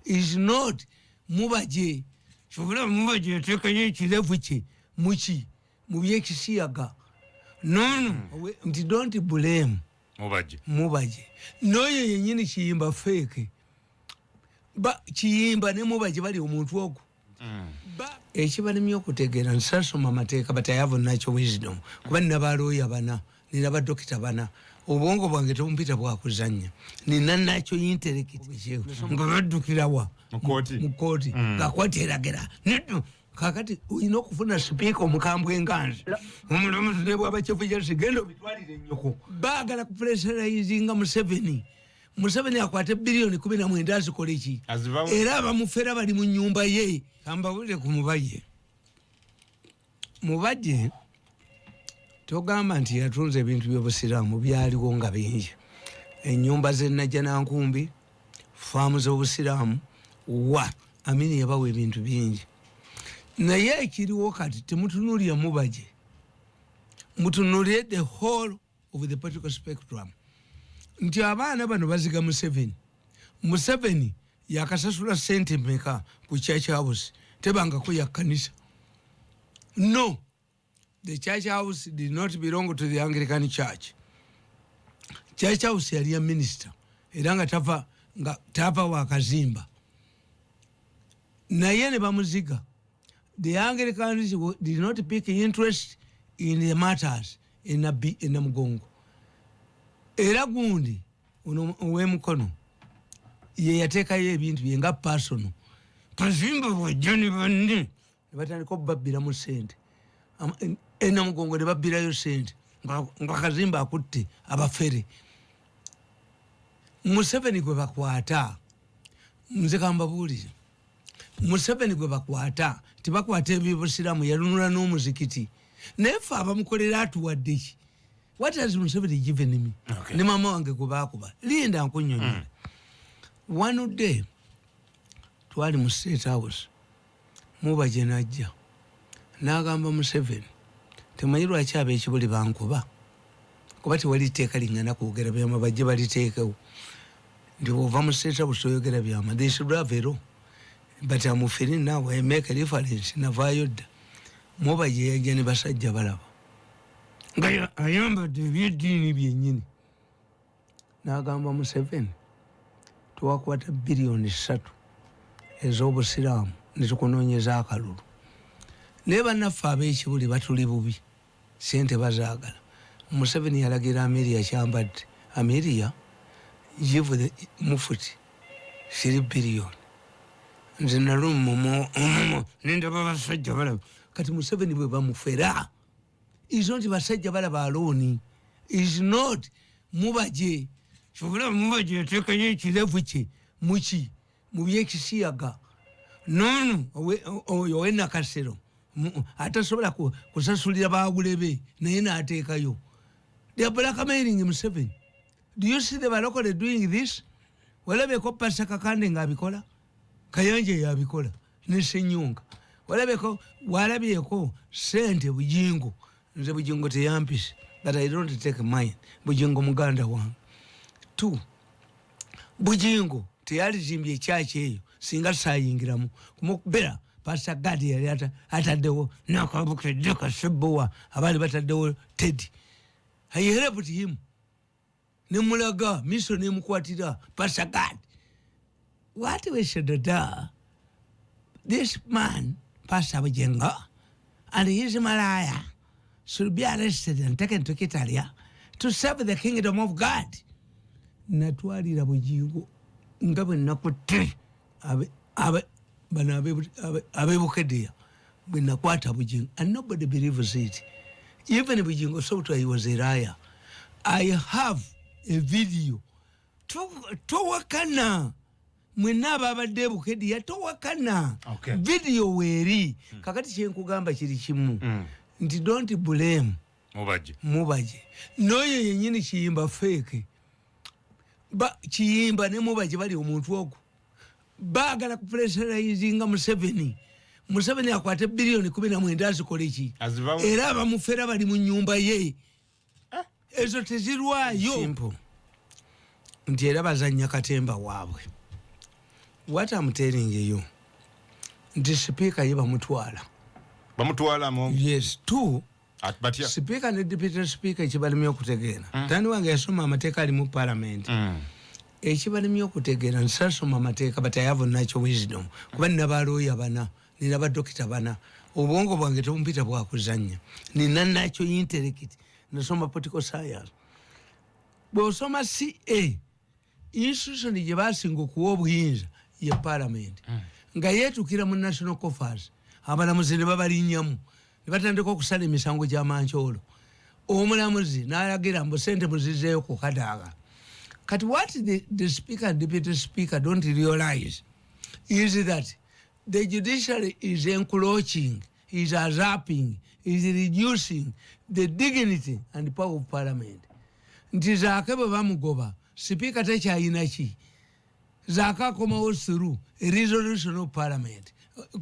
is not Mubajje. Shobora Mubajje yatekayo ekirevu kye muki mu byekisiyaga. No, don't blame Mubajje. Noyo yennyini Kiyimba fake. Ba Kiyimba ne Mubajje bali omuntu ogwo. Ekibalimye okutegeera nsasoma amateeka but I have natural wisdom. Kuba nina balooya bana, nina badokita bana. Obwongo bwange tompita bwakuzanya. Nina natural intellect. Nga baddukira wa? Mukooti. Kakwati eragera. Kakati oyina okufuna sipiika omukambwe enganzi. Omulamuzi ne bw'aba chief justice genda obitwalire nnyoko. Baagala kupressurizinga Museveni akwate bilioni 19 azikola ki? Era abamufera bali mu nnyumba ye. Kambawulire ku Mubajje togamba nti yatunze ebintu by'Obusiraamu byaliwo nga bingi. Ennyumba z'ennajja nankumbi, faamu z'Obusiraamu, Amini yabawa ebintu bingi. Naye ekiriwo kati temutunuulira Mubajje. Mutunuulire the whole of the political spectrum. Nti abaana bano baziga Museveni yakasasula sente meka ku church house tebangako ya kanisa. No, the church house did not belong to the Anglican church. Church house yali ya minister era nga tava wakazimba. Naye ne bamuziga. The Anglicans did not pick interest in the matters in the Mugongo. Era gundi ow'emukono ye yateekayo ebintu bye nga personal. Kazimba bwajjani banne ne batandika okubabbira mu ssente. Namugongo ne babbirayo ssente nga Kazimba akutte abafere. Museveni gwe bakwata. Nze kambabuulire. Museveni gwe bakwata tebakwata eby'Obusiraamu yalunula n'omuzikiti. Naye ffe abamukolera atuwadde ki? What has Museveni given me? Ne mama wange gwe baakuba. Linda nkunnyonnyola. One day twali mu State House. Mubajje n'ajja. N'agamba Museveni temanyi lwaki ab'ekibuli bankuba. Kuba tewali tteeka lingana kwogera byama bajje baliteekewo. Nti bw'ova mu State House oyogera byama. They should have a law. But I'm feeling now I make a difference. Navaayo dda. Mubajje yajja ne basajja balaba. Nga ayambadde ebyeddiini byennyini. N'agamba Museveni twakwata bilioni 3 ez'Obusiraamu ne tukunoonyeza akalulu. Naye bannaffe ab'ekibuli batuli bubi. Sente bazaagala. Museveni yalagira Ameriya kyambadde. Ameriya give the Mufuti 3 billion. Nze nalumu nendaba basajja balaba. Kati Museveni bwe bamufera. Is not basajja balaba aloni. Is not Mubajje. Shobora Mubajje yatekayo ekirevu kye muki mu byekisiyaga. No, oyo Nakasero. Atasobola kusasulira baagulebe naye n'ateekayo. They are blackmailing Museveni. Do you see the balokole doing this? Walabeko Pastor Kakande ng'abikola. Kayanje yabikola ne Senyonga. Walabyeko sente Bujingo. Nze Bujingo teyampise. But I don't take mine. Bujingo muganda wange. 2. Bujingo teyalizimbye ekyaki eyo singa saayingiramu. Kumukubera Pastor Gadi yali ataddewo n'akabukedde Kasebbowa abali bataddewo Teddy. I helped him. Ne mulaga miso ne mukwatira Pastor Gadi. What we should do? This man, Pastor Bujenga, and his Malaya should be arrested and taken to Kitalia to serve the kingdom of God. Natwali Bujingo, Ngabin Nakuti, Abebukedia, Binakwata Bujing, and nobody believes it. Even if Bujingo Soto he was a liar. I have a video. Towakana. Mwenaba abadde Bukedi yatowakana. Video weeri. Kakati kyenkugamba kiri kimu. Nti don't blame Mubajje. Noyo yennyini Kiyimba fake. Kiyimba ne Mubajje bali omuntu ogwo. Baagala kupressurizinga Museveni akwate bilioni 19 azikole ki? Era abamufera bali mu nnyumba ye. Ezo tezirwayo. Simple. Nti era bazannya katemba waabwe. what I'm telling you, the speaker ye bamutwala mo. Yes, two. But yeah. Speaker and deputy speaker ekibalimye okutegeera. Tani wange yasoma amateeka ali mu parliament. Ekibalimye okutegeera nsasoma amateeka, but I have natural wisdom. Kuba nina balooya bana, nina badokita bana. Obwongo bwange tebumpita bwakuzannya. Nina natural intellect. Nasoma political science. Bw'osoma CA, institution gye baasinga okuwa obuyinza ye parliament. Nga yeetukira mu national coffers. Abalamuzi ne babalinnyamu. Ne batandika okusala emisango gy'amancoolo. Omulamuzi n'alagira mbu sente muzizeeyo ku kadaaga. Kati what the speaker and deputy speaker don't realize is that the judiciary is encroaching, is usurping, is reducing the dignity and power of parliament. Nti zaake bwe bamugoba, speaker tekyalina ki? Zaake akomawo through a resolution of parliament.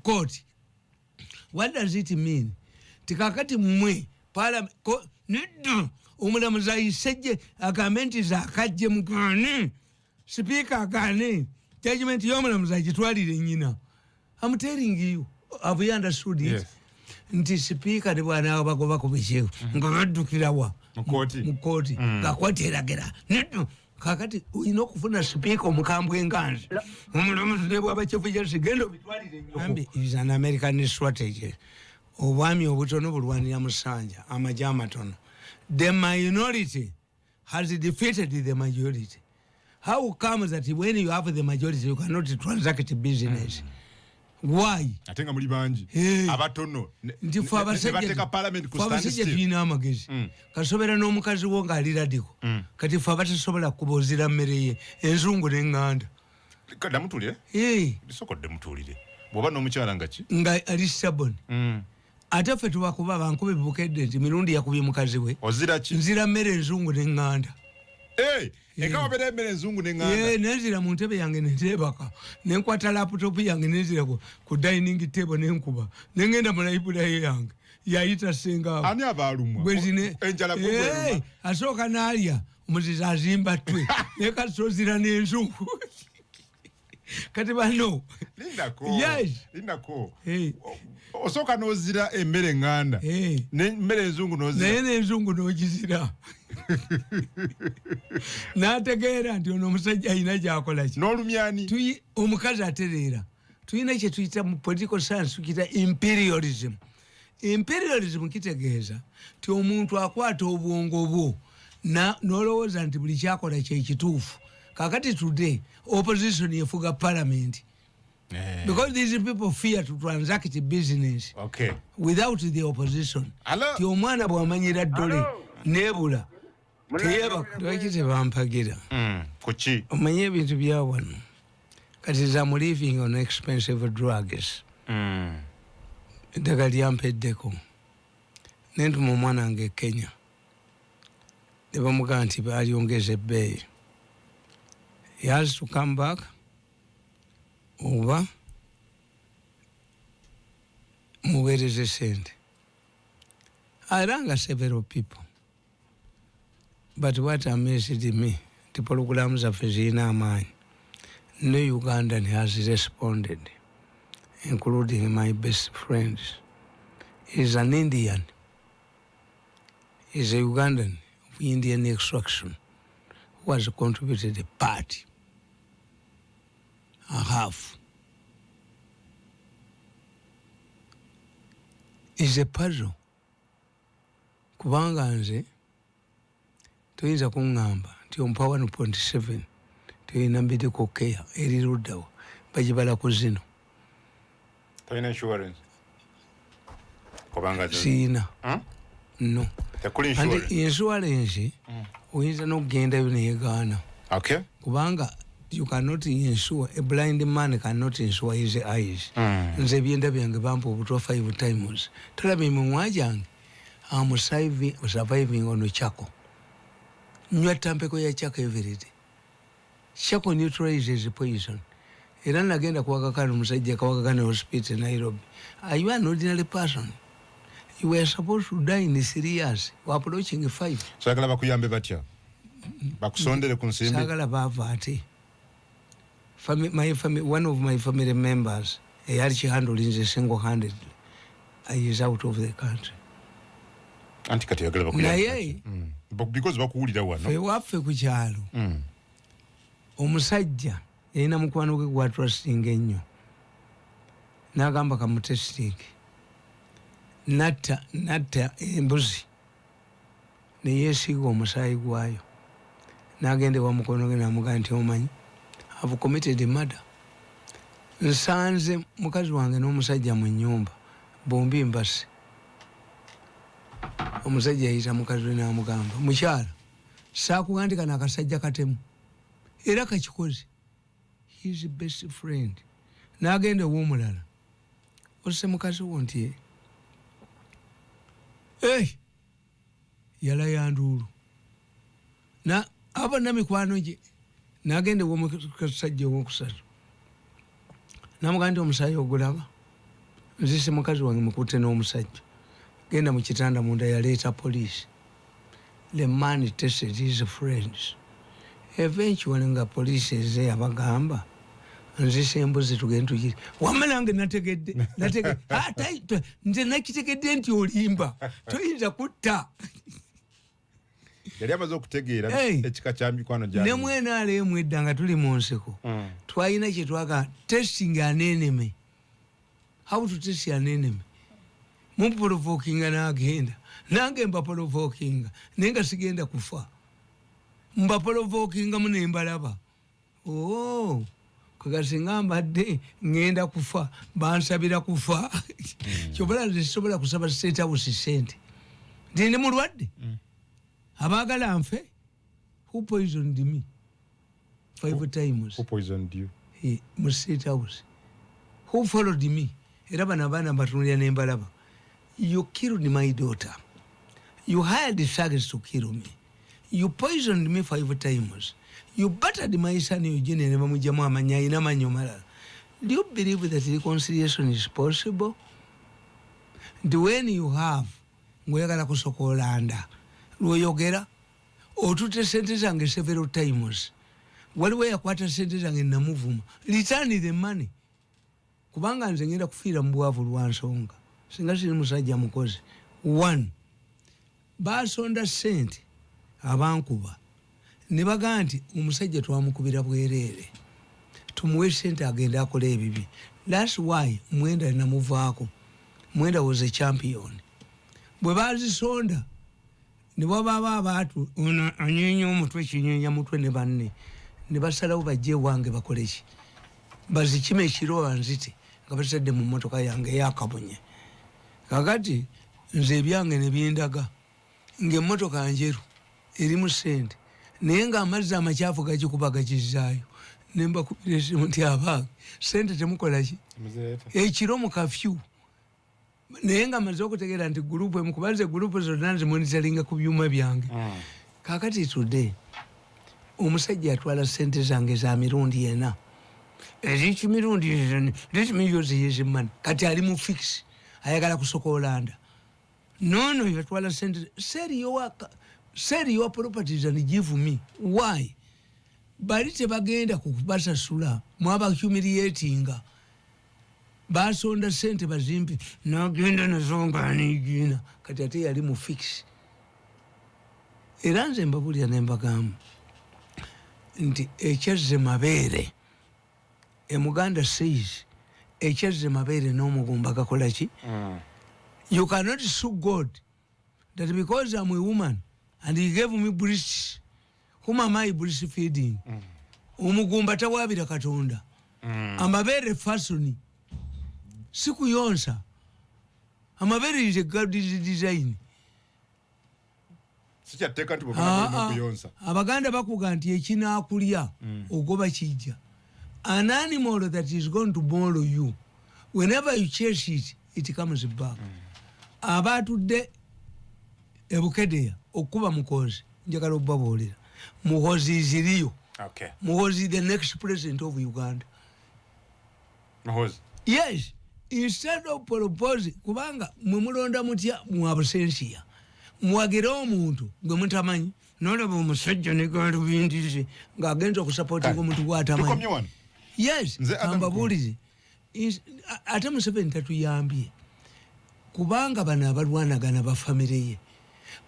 Court. What does it mean? Tikakati mwe parliament omulamuzi ayisejje agambe nti zaakajje mugane, speaker agane, judgment y'omulamuzi agitwalire nnyina. I'm telling you, have you understood it? Yes. Nti speaker ne bwana bagoba ku bikiiko nga baddukira wa mu kooti nga kooti eragera kakati olina okufuna speaker omukambwe enganzi omulamuzi ne bwaba chief justice genda obitwalire nnyo. Is an American strategy. Obwami obutono bulwanira musanja, amagye amatono. The minority has defeated the majority. How comes that when you have the majority you cannot transact business? Why? Atenga muli banji. Abatono. Nti fa bateka parliament ku stand still. Tulina amagezi. Kasobera n'omukazi wo ng'alira diko. Kati fa batasobola kubozira mmere ye. Enzungu n'enganda. Kada mutulire? Bisoko de mutulire. Bwoba n'omukyala ngachi? Nga ali stubborn. Ate ffe tubakuba bankuba ebibukedde nti Mirundi yakubye mukazi we. Ozira ki? Nzira mmere enzungu n'enganda. Ekawa bere emmere enzungu n'enganda. Nenzira mu ntebe yange netebaka. Nenkwata laptop yange nenzira ku dining table nenkuba. Nengenda mu library yange. Yayita senga. Ani abalumwa? Enjala gwe. Asooka n'alya omuzizi azimba ttwe. Nekasozira n'enzungu. Kati bano. Lindako. Yes. Lindako. Osoka n'ozira emmere nganda. N'emmere enzungu n'ozira. Naye n'enzungu n'ogizira. N'ategeera nti ono omusajja alina gy'akola ki. N'olumyani. Omukazi atereera. Tulina kye tuyita mu political science tukiyita imperialism. Imperialism kitegeeza ti omuntu akwata obwongo bwo n'olowooza nti buli kyakola kye kituufu. Kakati today opposition yefuga parliament. Because these people fear to transact business without the opposition. Ti omwana bw'amanyira ddole nebula teyebaka lwaki bampagira. Kuki? Omanye ebintu bya wano. Kati I'm living on expensive drugs. Eddagala lyampeddeko. Ne ntuma omwana wange e Kenya. Ne bamugamba nti balyongeza ebbeeyi. He has to come back oba muweereze sente. I rang several people. But what amazed me, the programs of Zina mine, no Ugandan has responded, including my best friends. He's an Indian. He's a Ugandan of Indian extraction who has contributed a part, a half. Is a puzzle. Kubanga nze tuyinza kuŋŋamba nti ompa 1.7 tuyina medical care eri luddawa bagibala ku zino. Toyina insurance? Kubanga siina. No. Tekuli insurance? And insurance oyinza n'okugendayo neyegaana. Okay. Kubanga you cannot insure, a blind man cannot insure his eyes. Nze ebyenda byange bampa obutwa 5 times. Tolaba emimwa gyange. I'm surviving on Chaco. Nywa tampeko ya Chaco every day. Chaco neutralizes poison. Era nagenda kuwakakana omusajja kawakakana hospital Nairobi. Are you an ordinary person? You were supposed to die in 3 years. We're approaching 5. Sagala bakuyambe batya? Bakusondere ku nsimbi? Sagala bava ate. one of my family members, he handled it single-handedly. He is out of the country. Because bakuwulira wano. Fe waffe ku kyalo. Omusajja yalina mukwano gwe gwa trusting ennyo. N'agamba kamutesting. Natta embuzi. Ne yeesiga omusaayi gwayo. N'agenda ewa mukwano gwe n'amugamba nti omanyi, I've committed a murder. Nsanze mukazi wange n'omusajja mu nnyumba. Bombi mbase. Omusajja yayita mukazi we n'amugamba, mukyala, saakugandika n'akasajja katemu. Era kakikoze. He's the best friend. N'agenda ew'omulala. Ose mukazi wo nti yala ya nduulu. Na aba na mikwano gye. N'agenda ew'omusajja ow'okusatu. N'amugamba nti omusaayi ogulaba. Nzise mukazi wange mukutte n'omusajja. Genda mu kitanda munda yaleeta police. The man tested his friends. Eventually nga police eze yabagamba nzise embuzi tugende tugire. Wamma nange nategedde. Nze nakitegedde nti olimba. Toyinza kutta. Yali amaze okutegeera ekika kya mikwano gyali. Ne mwena aleemu edda nga tuli mu nseko. Twalina kye twaga testing an enemy. How to test an enemy? Mumprovokinga n'agenda. Nange mbaprovokinga. Nenga sigenda kufa. Mbaprovokinga mune mbalaba. Kagasinga mbadde ngenda kufa. Bansabira kufa. Kyobala zisobola kusaba State House sente. Ndi mulwadde. Abagala nfe. Who poisoned me? 5 times. Who poisoned you? Mu State House. Who followed me? Era bana batunulira nembalaba. You killed my daughter. You hired the thugs to kill me. You poisoned me 5 times. You battered my son Eugene and Mamujama Manya in Amanyomara. Do you believe that reconciliation is possible? When you have Mwegala Kusokolanda, Royogera, or 2 sentences several times. What way a quarter sentence in Namuvum? Return the money. Kubanga nze ngenda kufiira mbwavu lwansonga. Singa siri musajja mukozi. 1. Basonda sente abankuba. Ne bagamba nti omusajja twamukubira bwereere. Tumuwe sente agenda akola ebibi. That's why Mwenda namuvaako. Mwenda was a champion. Bwe bazisonda ne baba abantu anyenya omutwe kinyenya mutwe ne banne. Ne basalawo bajje wange bakole ki. Bazikime ekiro banzite. Kabasadde mu motoka yange yakabonye. Kakati nze ebyange ne bindaga. Ng'emmotoka njeru eri mu ssente. Naye ng'amazzi amakyafu gagikubaga kizaayo. Ne mbakubira esimu nti abaage ssente temukola ki? Ekiro mu kafyu. Naye ng'amaze okutegeera nti gurupu emu kubanze gurupu zonna nzimonitalinga ku byuma byange. Kakati today omusajja atwala ssente zange za mirundi ena. Each Mirundi, let me use his money. Kati ali mu fix. Ayagala kusokolanda. No, you have to send. Sell your properties and give me. Why? Barite bagenda kukubasa sula. Mwaba humiliating. Basonda sente bazimpi. Nagenda nazonga anigina. Kati ate ali mu fix. Eranze mbabuli anembagamu. Nti echeze mabere. Muganda says, echeze mabere no mugumba kakola ki? You cannot sue God that because I'm a woman and he gave me breasts, whom am I breastfeeding? Omugumba tawabira katonda. Amabere fashion. Siku yonsa. Amabere is a God design. Abaganda bakuga nti ekinaakulya ogoba kijja. An animal that is going to borrow you, whenever you chase it, it comes back. Abatudde ebukedeya okuba mukozi njagala obabolera. Muhozi ziriyo. Okay. Muhozi the next president of Uganda. Muhozi. Yes. Instead of proposing kubanga mwemulonda mutya mu absentia. Mwagera omuntu gwe mutamanyi nolaba omusajja ne galu bindize ng'agenda okusupportinga omuntu gw'atamanyi. Yes, ambabulire. Ate Museveni tatuyambye. Kubanga bana abalwanagana ba family ye.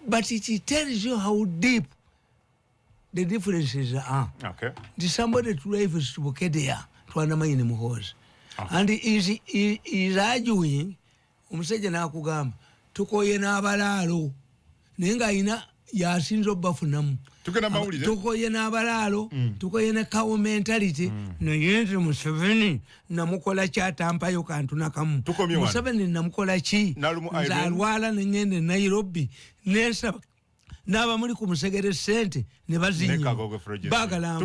But it tells you how deep the differences are. Okay. The somebody to live is to Bukedea, to Anamayini Muhoz. And he is arguing, Umseja Nakugam, Tukoye Nabalalo, Nenga ina Yasinzo Bafunam. Tukoye Nabalalo, Tukoye na cow mentality, Nayenzi Museveni, Namukola Chata Ampayo Kantunakam, Museveni Namukola Chi, Zalwala Nengende Nairobi, Nesa. Naba muri kumusegere sente ne bazinyo BAAGALA